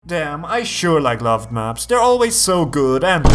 Damn, I sure like loved maps, they're always so good and...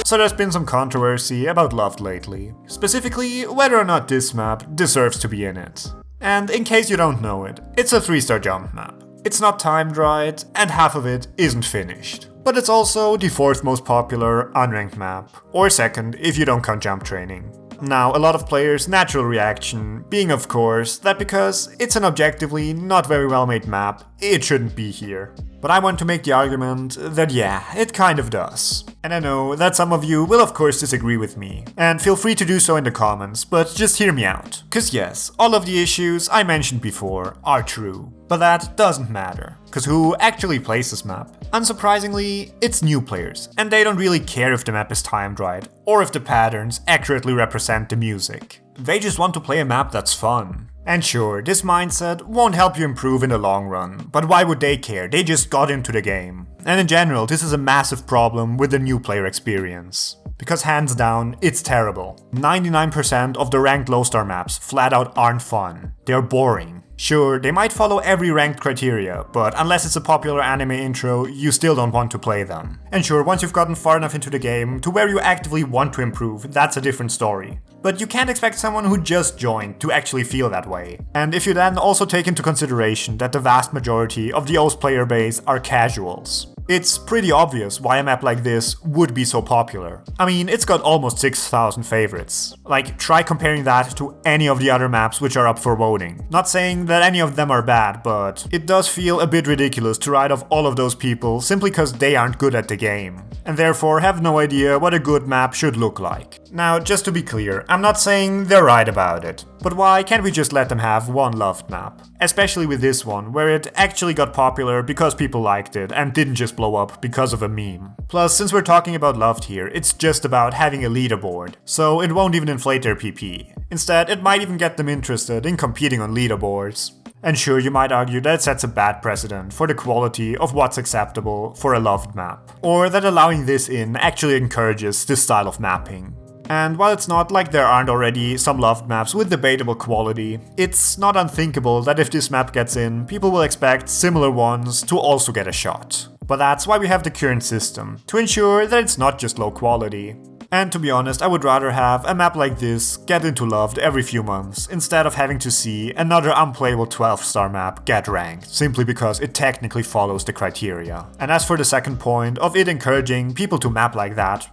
So there's been some controversy about Loved lately, specifically whether or not this map deserves to be in it. And in case you don't know it, it's a 3-star jump map. It's not timed right, and half of it isn't finished. But it's also the 4th most popular unranked map, or 2nd if you don't count jump training. Now, a lot of players' natural reaction being of course that because it's an objectively not very well made map, it shouldn't be here. But I want to make the argument that yeah, it kind of does. And I know that some of you will of course disagree with me, and feel free to do so in the comments, but just hear me out. Cause yes, all of the issues I mentioned before are true. But that doesn't matter, cause who actually plays this map? Unsurprisingly, it's new players, and they don't really care if the map is timed right, or if the patterns accurately represent the music. They just want to play a map that's fun. And sure, this mindset won't help you improve in the long run, but why would they care? They just got into the game. And in general, this is a massive problem with the new player experience. Because hands down, it's terrible. 99% of the ranked low-star maps flat out aren't fun. They're boring. Sure, they might follow every ranked criteria, but unless it's a popular anime intro, you still don't want to play them. And sure, once you've gotten far enough into the game to where you actively want to improve, that's a different story. But you can't expect someone who just joined to actually feel that way. And if you then also take into consideration that the vast majority of the OS player base are casuals, it's pretty obvious why a map like this would be so popular. I mean, it's got almost 6,000 favorites. Like, try comparing that to any of the other maps which are up for voting. Not saying that any of them are bad, but it does feel a bit ridiculous to write off all of those people simply because they aren't good at the game, and therefore have no idea what a good map should look like. Now, just to be clear, I'm not saying they're right about it, but why can't we just let them have one loved map? Especially with this one, where it actually got popular because people liked it and didn't just blow up because of a meme. Plus, since we're talking about loved here, it's just about having a leaderboard, so it won't even inflate their PP. Instead, it might even get them interested in competing on leaderboards. And sure, you might argue that it sets a bad precedent for the quality of what's acceptable for a loved map, or that allowing this in actually encourages this style of mapping. And while it's not like there aren't already some loved maps with debatable quality, it's not unthinkable that if this map gets in, people will expect similar ones to also get a shot. But that's why we have the current system, to ensure that it's not just low quality. And to be honest, I would rather have a map like this get into loved every few months, instead of having to see another unplayable 12-star map get ranked, simply because it technically follows the criteria. And as for the second point of it encouraging people to map like that,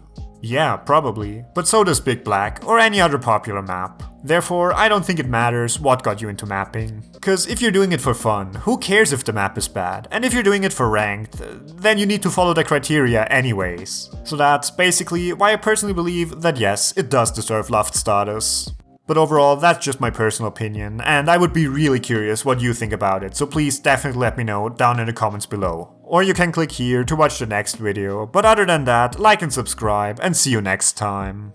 yeah, probably, but so does Big Black or any other popular map. Therefore, I don't think it matters what got you into mapping. Cause if you're doing it for fun, who cares if the map is bad? And if you're doing it for ranked, then you need to follow the criteria anyways. So that's basically why I personally believe that yes, it does deserve loved status. But overall, that's just my personal opinion, and I would be really curious what you think about it, so please definitely let me know down in the comments below. Or you can click here to watch the next video, but other than that, like and subscribe, and see you next time.